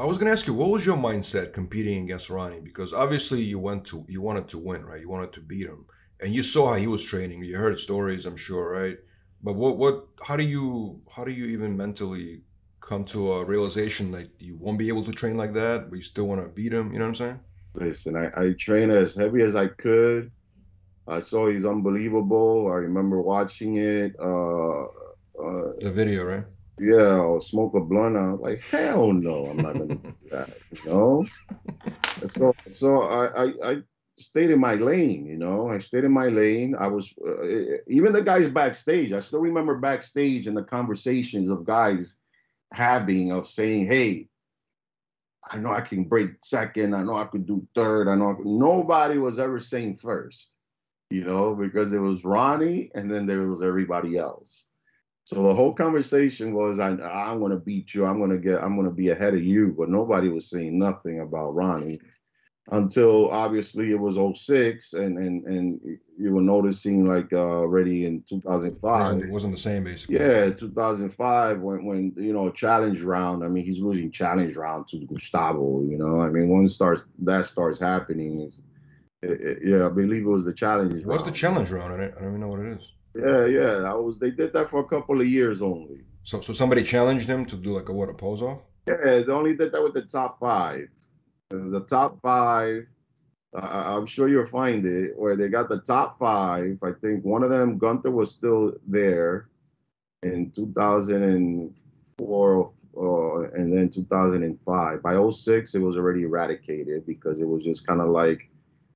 I was gonna ask you, what was your mindset competing against Ronnie? Because obviously you wanted to win, right? You wanted to beat him, and you saw how he was training. You heard stories, I'm sure, right? But how do you even mentally come to a realization that you won't be able to train like that, but you still want to beat him? You know what I'm saying? Listen, I trained as heavy as I could. I saw he's unbelievable. I remember watching it. The video, right? Yeah, or smoke a blunt. I was like, hell no, I'm not gonna do that. So I stayed in my lane. I stayed in my lane. I was even the guys backstage. I still remember backstage and the conversations of guys having of saying, "Hey, I know I can break second. I know I could do third. Nobody was ever saying first, because it was Ronnie and then there was everybody else. So the whole conversation was, I'm going to beat you. I'm going to be ahead of you. But nobody was saying nothing about Ronnie until obviously it was '06, and you were noticing like already in It 2005. wasn't the same basically. Yeah, 2005 when challenge round. I mean, he's losing challenge round to Gustavo. I mean, once starts happening yeah, I believe it was the challenge What's the round. challenge round? I don't even know what it is. Yeah, yeah, they did that for a couple of years only. So somebody challenged him to do like a pose off? Yeah, they only did that with the top five. The top five. I'm sure you'll find it where they got the top five. I think one of them, Gunther, was still there in 2004 and then 2005. By '06, it was already eradicated because it was just kind of like,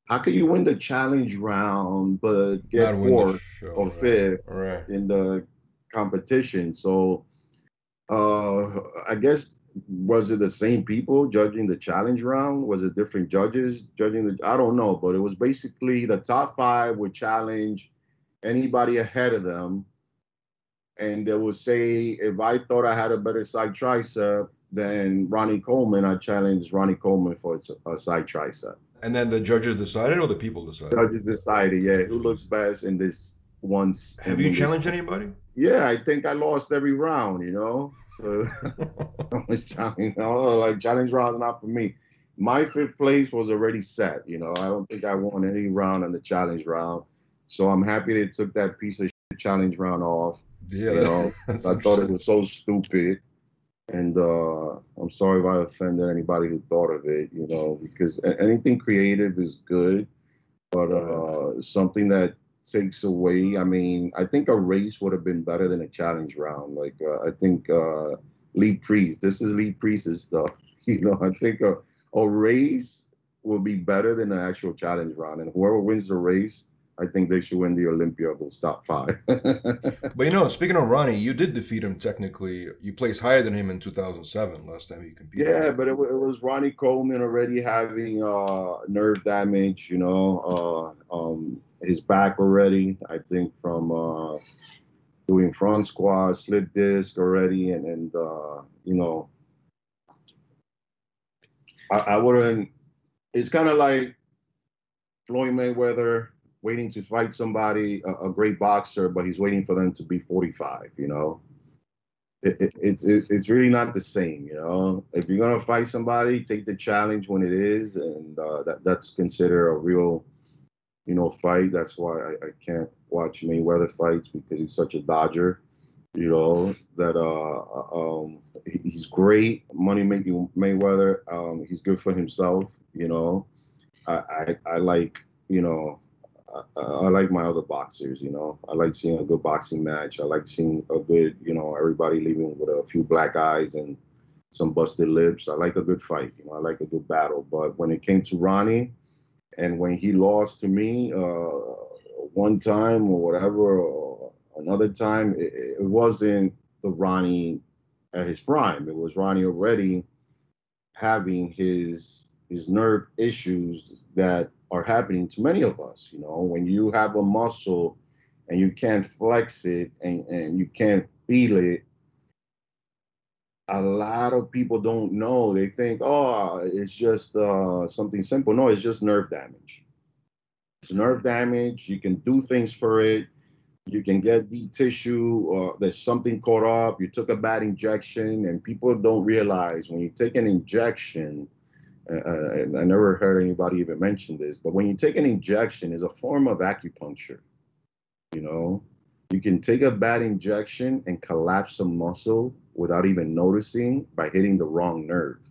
how can you win the challenge round but Not get win the fourth show, or right? fifth Right. in the competition? So I guess, was it the same people judging the challenge round? Was it different judges judging the? I don't know, but it was basically the top five would challenge anybody ahead of them, and they would say if I thought I had a better side tricep than Ronnie Coleman, I challenged Ronnie Coleman for a side tricep. And then the judges decided, or the people decided? Judges decided, The yeah, who judges looks decided. best in this once Have you in this. challenged anybody? Yeah, I think I lost every round. So I was challenging, like challenge rounds not for me. My fifth place was already set. I don't think I won any round on the challenge round. So I'm happy they took that piece of shit challenge round off. Yeah, You know, that's I thought it interesting. was so stupid. And I'm sorry if I offended anybody who thought of it, because anything creative is good, but something that takes away, I mean, I think a race would have been better than a challenge round. Like, I think Lee Priest, this is Lee Priest's stuff. I think a race will be better than an actual challenge round. And whoever wins the race, I think they should win the Olympia of those top five. But speaking of Ronnie, you did defeat him technically. You placed higher than him in 2007, last time you competed, Yeah, right? but it was Ronnie Coleman already having nerve damage, his back already, I think from doing front squat, slip disc already, and I wouldn't. It's kind of like Floyd Mayweather waiting to fight somebody, a great boxer, but he's waiting for them to be 45. It's really not the same. If you're gonna fight somebody, take the challenge when it is, and that's considered a real fight. That's why I can't watch Mayweather fights because he's such a dodger. That he's great money making Mayweather. He's good for himself. I like you know I like my other boxers. I like seeing a good boxing match. I like seeing a good everybody leaving with a few black eyes and some busted lips. I like a good fight. I like a good battle. But when it came to Ronnie, and when he lost to me one time or whatever, or another time, it wasn't the Ronnie at his prime. It was Ronnie already having his nerve issues that are happening to many of us. When you have a muscle and you can't flex it and you can't feel it, a lot of people don't know. They think, oh, it's just something simple. No, it's just nerve damage. It's nerve damage. You can do things for it. You can get deep tissue, or there's something caught up. You took a bad injection, and people don't realize when you take an injection. And I never heard anybody even mention this, but when you take an injection, is a form of acupuncture. You know, you can take a bad injection and collapse a muscle without even noticing by hitting the wrong nerve.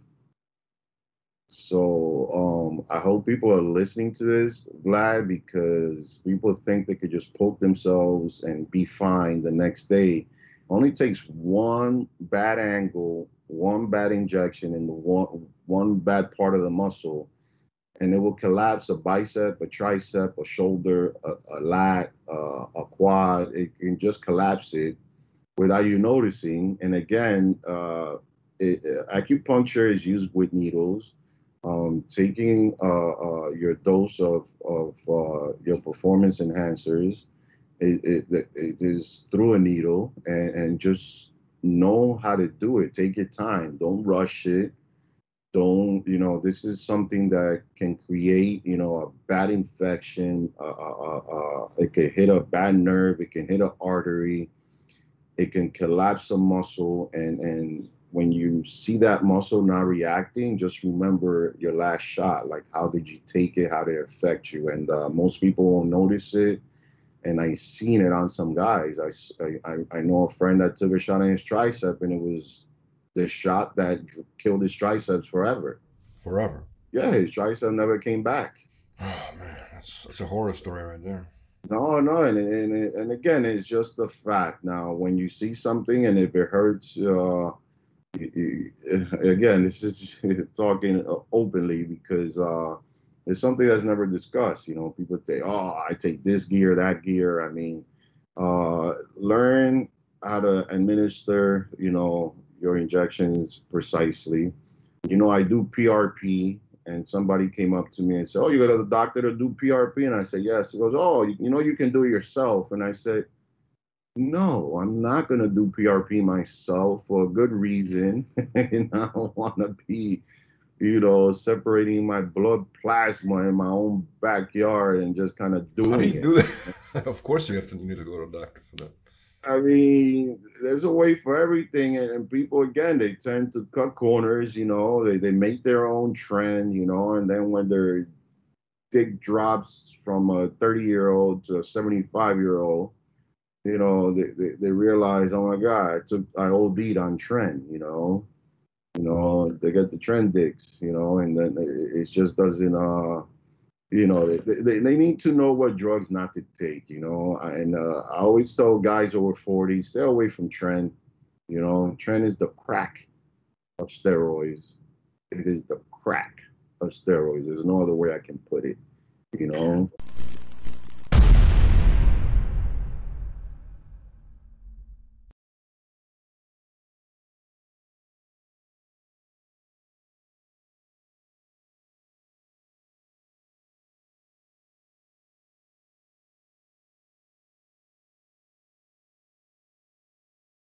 So I hope people are listening to this, Vlad, because people think they could just poke themselves and be fine the next day. It only takes one bad angle, one bad injection in the one bad part of the muscle, and it will collapse a bicep, a tricep, a shoulder, a lat, a quad. It can just collapse it without you noticing. And again, acupuncture is used with needles. Taking your dose of your performance enhancers, it is through a needle, and just know how to do it. Take your time. Don't rush it. Don't, this is something that can create, a bad infection. It can hit a bad nerve. It can hit an artery. It can collapse a muscle. And when you see that muscle not reacting, just remember your last shot. Like, how did you take it? How did it affect you? And most people won't notice it. And I seen it on some guys. I know a friend that took a shot in his tricep, and it was the shot that killed his triceps forever. Forever. Yeah, his tricep never came back. Oh man, that's a horror story right there. No, no, and again, it's just the fact. Now, when you see something and if it hurts, again, this is talking openly, because it's something that's never discussed. People say, "Oh, I take this gear, that gear." I mean, learn how to administer, your injections precisely. I do PRP, and somebody came up to me and said, "Oh, you go to the doctor to do PRP?" And I said, "Yes." He goes, "Oh, you can do it yourself." And I said, "No, I'm not going to do PRP myself for a good reason. And I don't want to be, separating my blood plasma in my own backyard and just kind of How do doing you it." do that? Of course, you need to go to a doctor for that. I mean, there's a way for everything, and people, again, they tend to cut corners. They make their own trend, and then when their dick drops from a 30-year-old to a 75-year-old, they realize, oh my God, I OD'd on trend. They get the trend dicks, and then it just doesn't. They need to know what drugs not to take. And I always tell guys over 40, stay away from trend. Trend is the crack of steroids. It is the crack of steroids. There's no other way I can put it. You know.